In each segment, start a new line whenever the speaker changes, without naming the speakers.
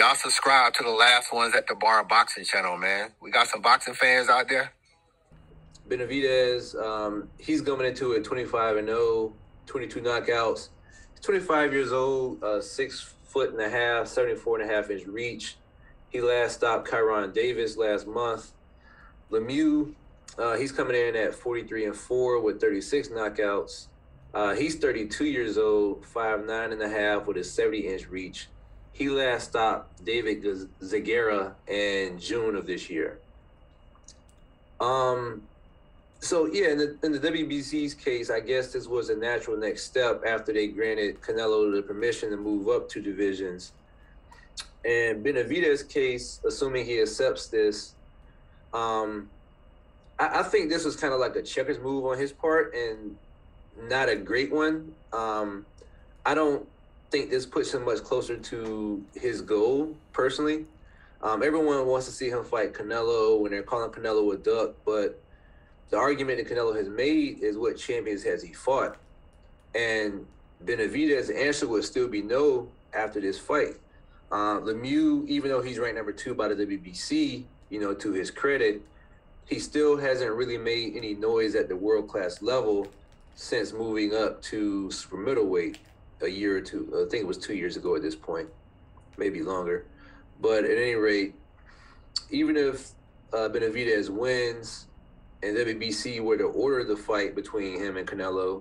Y'all subscribe to the last ones at the Bar Boxing channel, man. We got some boxing fans out there.
Benavidez, he's coming into it 25-0, 22 knockouts. He's 25 years old, 6'1.5", 74.5-inch reach. He last stopped Kyron Davis last month. Lemieux, he's coming in at 43-4 with 36 knockouts. He's 32 years old, 5'9.5" with a 70-inch reach. He last stopped David Zagara in June of this year. So yeah, in the WBC's case, I guess this was a natural next step after they granted Canelo the permission to move up 2 divisions. And Benavidez's case, assuming he accepts this, I think this was kind of like a checkers move on his part and not a great one. I don't think this puts him much closer to his goal, personally. Everyone wants to see him fight Canelo when they're calling Canelo a duck, but the argument that Canelo has made is what champions has he fought. And Benavidez's answer would still be no after this fight. Lemieux, even though he's ranked number 2 by the WBC, to his credit, he still hasn't really made any noise at the world-class level since moving up to super middleweight a year or two. I think it was 2 years ago at this point, maybe longer. But at any rate, even if Benavidez wins and WBC were to order the fight between him and Canelo,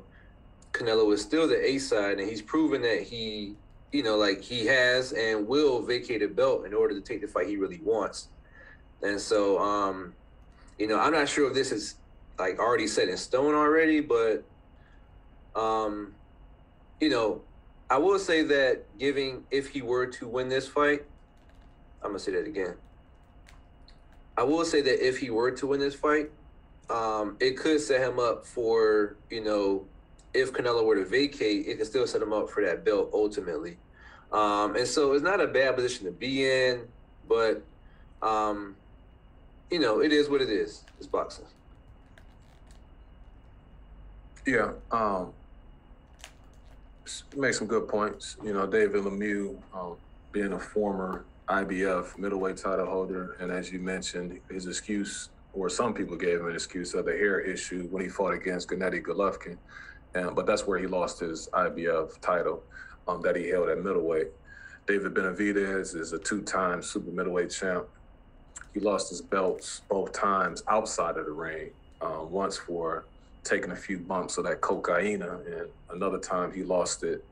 Canelo is still the A side, and he's proven that he, he has and will vacate a belt in order to take the fight he really wants. And so, I'm not sure if this is already set in stone already, but, I will say that if he were to win this fight, I'm going to say that again. I will say that if he were to win this fight, it could set him up for, if Canelo were to vacate, it could still set him up for that belt ultimately. And so it's not a bad position to be in, but, it is what it is. It's boxing.
Yeah. Make some good points. David Lemieux, being a former IBF middleweight title holder, and as you mentioned, his excuse, or some people gave him an excuse of the hair issue when he fought against Gennady Golovkin, but that's where he lost his IBF title that he held at middleweight. David Benavidez is a 2-time super middleweight champ. He lost his belts both times outside of the ring, once for taking a few bumps of that cocaine, and another time he lost it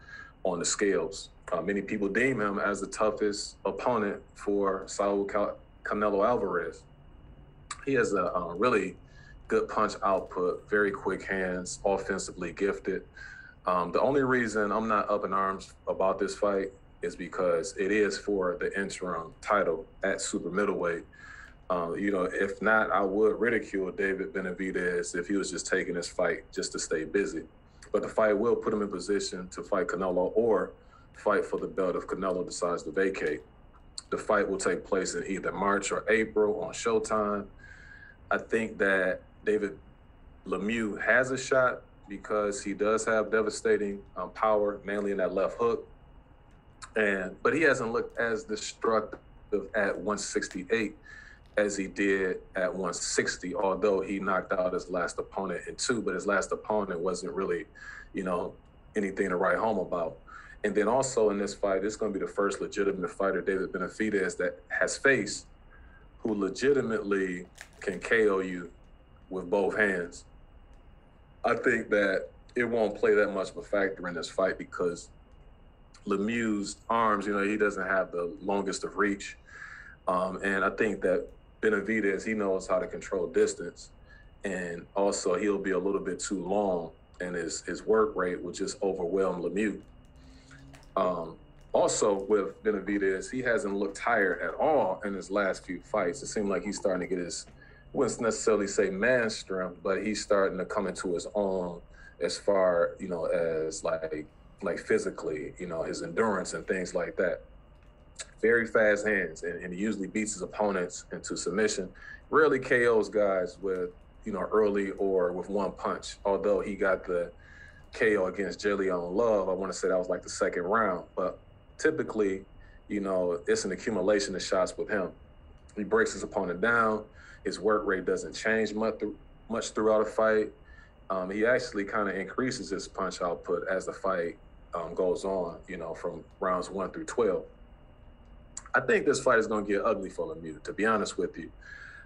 on the scales. Many people deem him as the toughest opponent for Saul Canelo Alvarez. He has a really good punch output, very quick hands, offensively gifted. The only reason I'm not up in arms about this fight is because it is for the interim title at super middleweight. If not, I would ridicule David Benavidez if he was just taking this fight just to stay busy. But the fight will put him in position to fight Canelo or fight for the belt if Canelo decides to vacate. The fight will take place in either March or April on Showtime. I think that David Lemieux has a shot because he does have devastating power, mainly in that left hook. But he hasn't looked as destructive at 168 as he did at 160, although he knocked out his last opponent in 2, but his last opponent wasn't really, anything to write home about. And then also in this fight, it's going to be the first legitimate fighter David Benavidez that has faced who legitimately can KO you with both hands. I think that it won't play that much of a factor in this fight because Lemieux's arms, he doesn't have the longest of reach. And I think that Benavidez, he knows how to control distance. And also he'll be a little bit too long, and his work rate will just overwhelm Lemieux. Also with Benavidez, he hasn't looked tired at all in his last few fights. It seemed like he's starting to get his, I wouldn't necessarily say man strength, but he's starting to come into his own as far, as like physically, his endurance and things like that. Very fast hands, and he usually beats his opponents into submission. Rarely KOs guys with, early or with one punch, although he got the KO against Jalen Love. I want to say that was like the second round, but typically you know, it's an accumulation of shots with him. He breaks his opponent down. His work rate doesn't change much throughout a fight. He actually kind of increases his punch output as the fight goes on, you know, from rounds 1 through 12. I think this fight is going to get ugly for Lemieux, to be honest with you.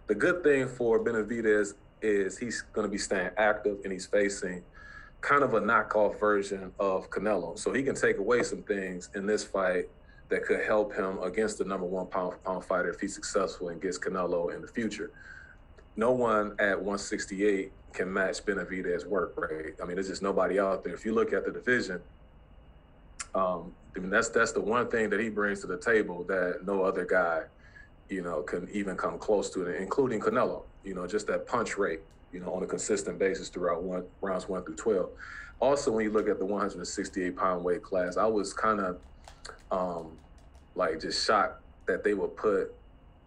The good thing for Benavidez is he's going to be staying active, and he's facing kind of a knockoff version of Canelo. So he can take away some things in this fight that could help him against the #1 pound-for-pound fighter if he's successful and gets Canelo in the future. No one at 168 can match Benavidez's work rate. I mean, there's just nobody out there. If you look at the division, I mean, that's the one thing that he brings to the table that no other guy, you know, can even come close to it, including Canelo. You know, just that punch rate, you know, on a consistent basis throughout rounds 1 through 12. Also, when you look at the 168-pound weight class, I was kind of like just shocked that they would put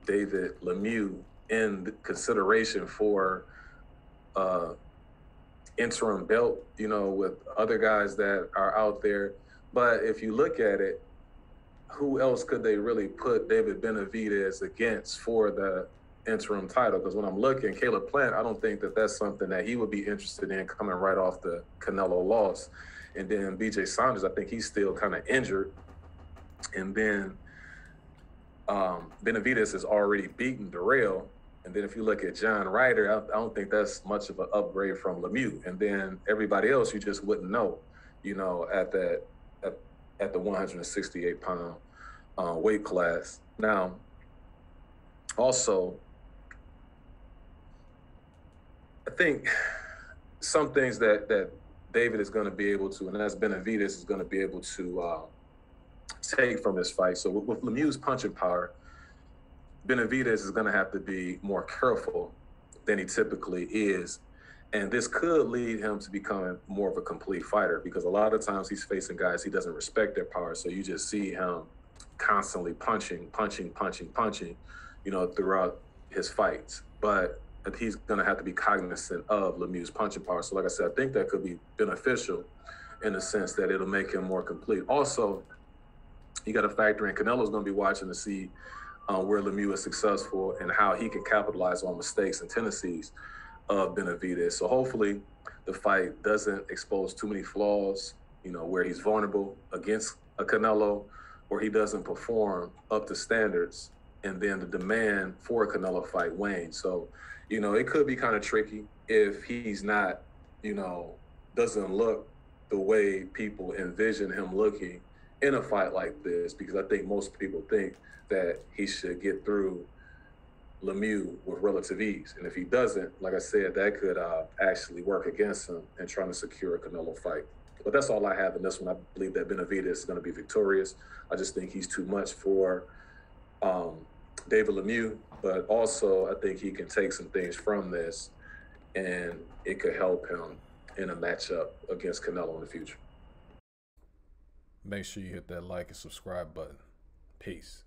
David Lemieux in consideration for interim belt, you know, with other guys that are out there. But if you look at it, who else could they really put David Benavidez against for the interim title? Because when I'm looking, Caleb Plant, I don't think that that's something that he would be interested in coming right off the Canelo loss. And then BJ Saunders, I think he's still kind of injured. And then Benavidez has already beaten Darrell. And then if you look at John Ryder, I don't think that's much of an upgrade from Lemieux. And then everybody else, you just wouldn't know, you know, at the 168-pound weight class. Now, also, I think some things that David is going to be able to, and that's Benavidez is going to be able to take from this fight. So with Lemieux's punching power, Benavidez is going to have to be more careful than he typically is. And this could lead him to becoming more of a complete fighter, because a lot of times he's facing guys he doesn't respect their power. So you just see him constantly punching, you know, throughout his fights. But he's going to have to be cognizant of Lemieux's punching power. So like I said, I think that could be beneficial in the sense that it'll make him more complete. Also, you got to factor in Canelo's going to be watching to see where Lemieux is successful and how he can capitalize on mistakes and tendencies of Benavidez. So hopefully the fight doesn't expose too many flaws, you know, where he's vulnerable against a Canelo, or he doesn't perform up to standards, and then the demand for a Canelo fight wanes. So, you know, it could be kind of tricky if he's not, you know, doesn't look the way people envision him looking in a fight like this, because I think most people think that he should get through Lemieux with relative ease. And if he doesn't, like I said, that could actually work against him in trying to secure a Canelo fight. But that's all I have in this one. I believe that Benavidez is going to be victorious. I just think he's too much for David Lemieux, but also I think he can take some things from this, and it could help him in a matchup against Canelo in the future.
Make sure you hit that like and subscribe button. Peace.